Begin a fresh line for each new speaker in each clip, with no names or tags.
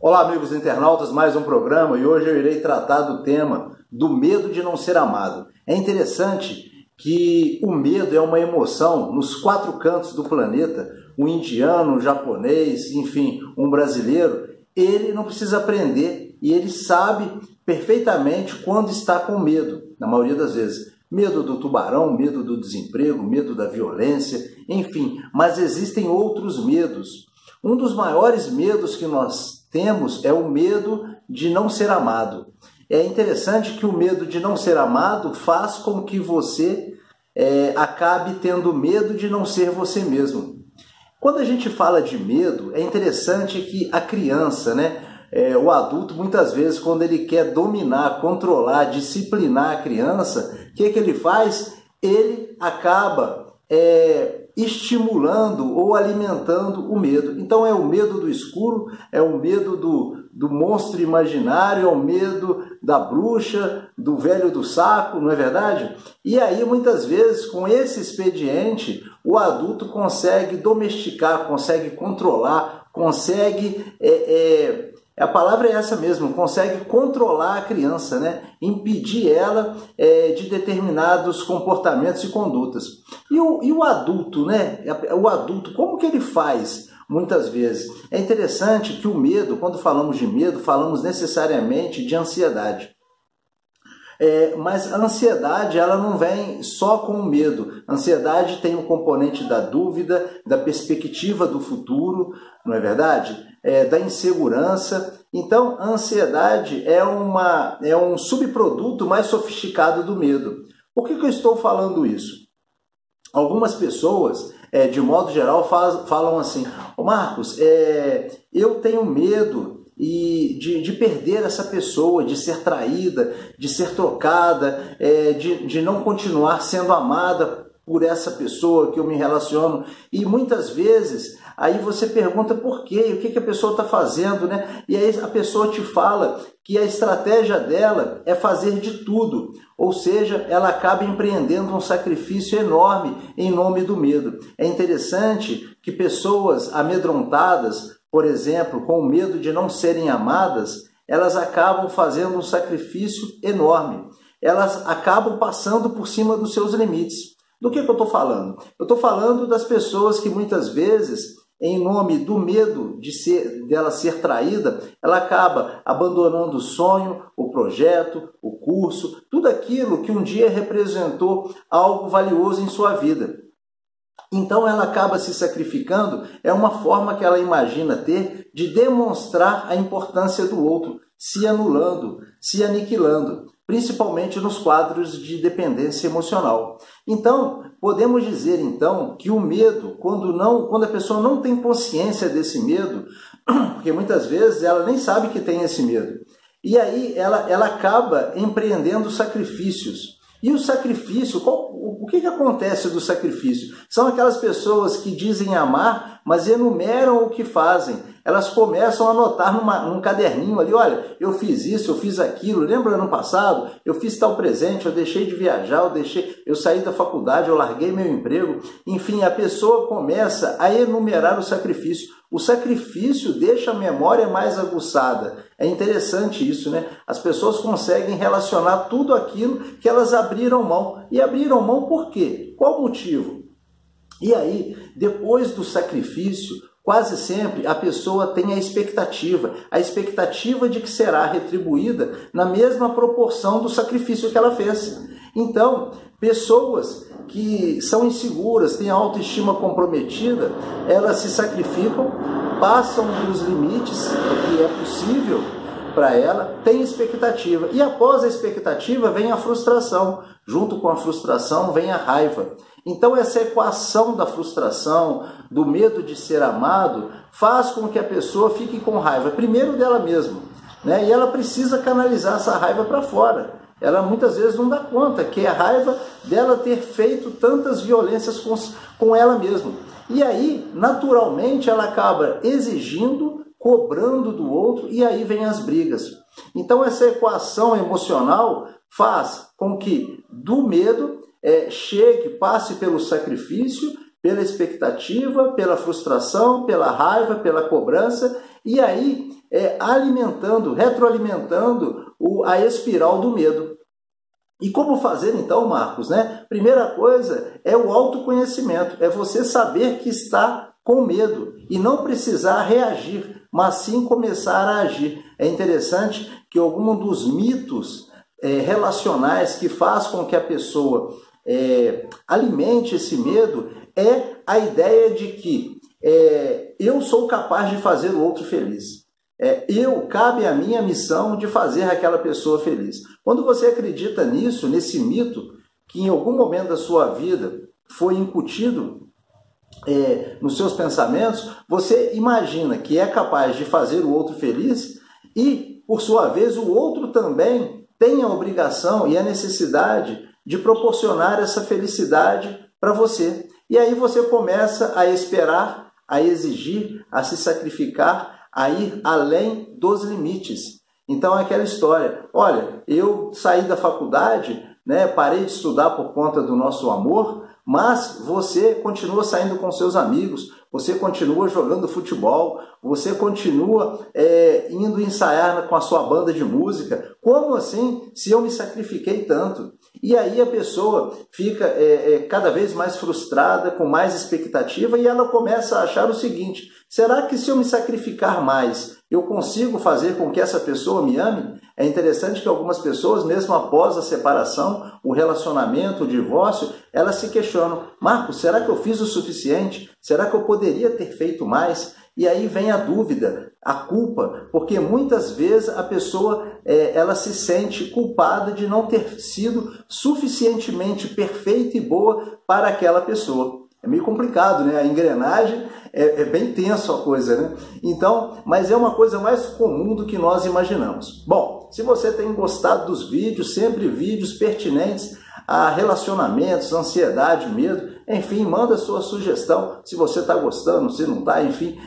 Olá, amigos internautas, mais um programa e hoje eu irei tratar do tema do medo de não ser amado. É interessante que o medo é uma emoção nos 4 cantos do planeta. O indiano, o japonês, enfim, um brasileiro, ele não precisa aprender e ele sabe perfeitamente quando está com medo, na maioria das vezes. Medo do tubarão, medo do desemprego, medo da violência, enfim, mas existem outros medos. Um dos maiores medos que nós temos é o medo de não ser amado. É interessante que o medo de não ser amado faz com que você acabe tendo medo de não ser você mesmo. Quando a gente fala de medo, é interessante que a criança, o adulto, muitas vezes, quando ele quer dominar, controlar, disciplinar a criança, o que ele faz? Ele acaba estimulando ou alimentando o medo. Então é o medo do escuro, é o medo do monstro imaginário, é o medo da bruxa, do velho do saco, não é verdade? E aí, muitas vezes, com esse expediente, o adulto consegue domesticar, consegue controlar, consegue... a palavra é essa mesmo, consegue controlar a criança, impedir ela de determinados comportamentos e condutas. E o adulto, o adulto, como que ele faz muitas vezes? É interessante que o medo, quando falamos de medo, falamos necessariamente de ansiedade. Mas a ansiedade, ela não vem só com o medo. A ansiedade tem um componente da dúvida, da perspectiva do futuro, não é verdade? Da insegurança. Então, a ansiedade é um subproduto mais sofisticado do medo. Por que eu estou falando isso? Algumas pessoas, de modo geral, falam assim: Marcos, eu tenho medo de perder essa pessoa, de ser traída, de ser trocada, de não continuar sendo amada por essa pessoa que eu me relaciono. E muitas vezes aí você pergunta por quê, o que a pessoa está fazendo, E aí a pessoa te fala que a estratégia dela é fazer de tudo, ou seja, ela acaba empreendendo um sacrifício enorme em nome do medo. É interessante que pessoas amedrontadas, por exemplo, com medo de não serem amadas, elas acabam fazendo um sacrifício enorme. Elas acabam passando por cima dos seus limites. Do que eu estou falando? Eu estou falando das pessoas que muitas vezes, em nome do medo dela ser traída, ela acaba abandonando o sonho, o projeto, o curso, tudo aquilo que um dia representou algo valioso em sua vida. Então ela acaba se sacrificando, é uma forma que ela imagina ter de demonstrar a importância do outro, se anulando, se aniquilando, principalmente nos quadros de dependência emocional. Então, podemos dizer então que o medo, quando a pessoa não tem consciência desse medo, porque muitas vezes ela nem sabe que tem esse medo, e aí ela acaba empreendendo sacrifícios. E o sacrifício, o que acontece do sacrifício? São aquelas pessoas que dizem amar, mas enumeram o que fazem. Elas começam a anotar num caderninho ali: olha, eu fiz isso, eu fiz aquilo, lembra ano passado? Eu fiz tal presente, eu deixei de viajar, eu saí da faculdade, eu larguei meu emprego. Enfim, a pessoa começa a enumerar o sacrifício. O sacrifício deixa a memória mais aguçada. É interessante isso, As pessoas conseguem relacionar tudo aquilo que elas abriram mão. E abriram mão por quê? Qual o motivo? E aí, depois do sacrifício, quase sempre a pessoa tem a expectativa de que será retribuída na mesma proporção do sacrifício que ela fez. Então, pessoas que são inseguras, têm a autoestima comprometida, elas se sacrificam, passam dos limites do que é possível para ela, tem expectativa. E após a expectativa vem a frustração. Junto com a frustração vem a raiva. Então essa equação da frustração, do medo de ser amado, faz com que a pessoa fique com raiva, primeiro dela mesma, E ela precisa canalizar essa raiva para fora. Ela muitas vezes não dá conta que é a raiva dela ter feito tantas violências com ela mesma. E aí, naturalmente, ela acaba exigindo, cobrando do outro, e aí vem as brigas. Então essa equação emocional faz com que do medo passe pelo sacrifício, pela expectativa, pela frustração, pela raiva, pela cobrança, e aí retroalimentando a espiral do medo. E como fazer então, Marcos, né? Primeira coisa é o autoconhecimento, é você saber que está com medo e não precisar reagir, mas sim começar a agir. É interessante que algum dos mitos relacionais que faz com que a pessoa alimente esse medo é a ideia de que eu sou capaz de fazer o outro feliz. Cabe a mim a missão de fazer aquela pessoa feliz. Quando você acredita nisso, nesse mito, que em algum momento da sua vida foi incutido nos seus pensamentos, você imagina que é capaz de fazer o outro feliz e, por sua vez, o outro também tem a obrigação e a necessidade de proporcionar essa felicidade para você. E aí você começa a esperar, a exigir, a se sacrificar, a ir além dos limites. Então é aquela história, olha, eu saí da faculdade, né, parei de estudar por conta do nosso amor, mas você continua saindo com seus amigos, você continua jogando futebol, você continua indo ensaiar com a sua banda de música. Como assim, se eu me sacrifiquei tanto? E aí a pessoa fica cada vez mais frustrada, com mais expectativa, e ela começa a achar o seguinte: será que se eu me sacrificar mais, eu consigo fazer com que essa pessoa me ame? É interessante que algumas pessoas, mesmo após a separação, o relacionamento, o divórcio, elas se questionam: Marcos, será que eu fiz o suficiente? Será que eu poderia ter feito mais? E aí vem a dúvida, a culpa, porque muitas vezes a pessoa ela se sente culpada de não ter sido suficientemente perfeita e boa para aquela pessoa. É meio complicado, né? A engrenagem é bem tenso a coisa, né? Então, mas é uma coisa mais comum do que nós imaginamos. Bom, se você tem gostado dos vídeos, sempre vídeos pertinentes a relacionamentos, ansiedade, medo, enfim, manda sua sugestão, se você está gostando, se não está, enfim,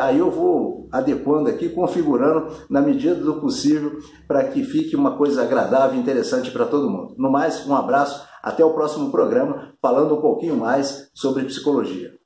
aí eu vou adequando aqui, configurando na medida do possível para que fique uma coisa agradável e interessante para todo mundo. No mais, um abraço, até o próximo programa, falando um pouquinho mais sobre psicologia.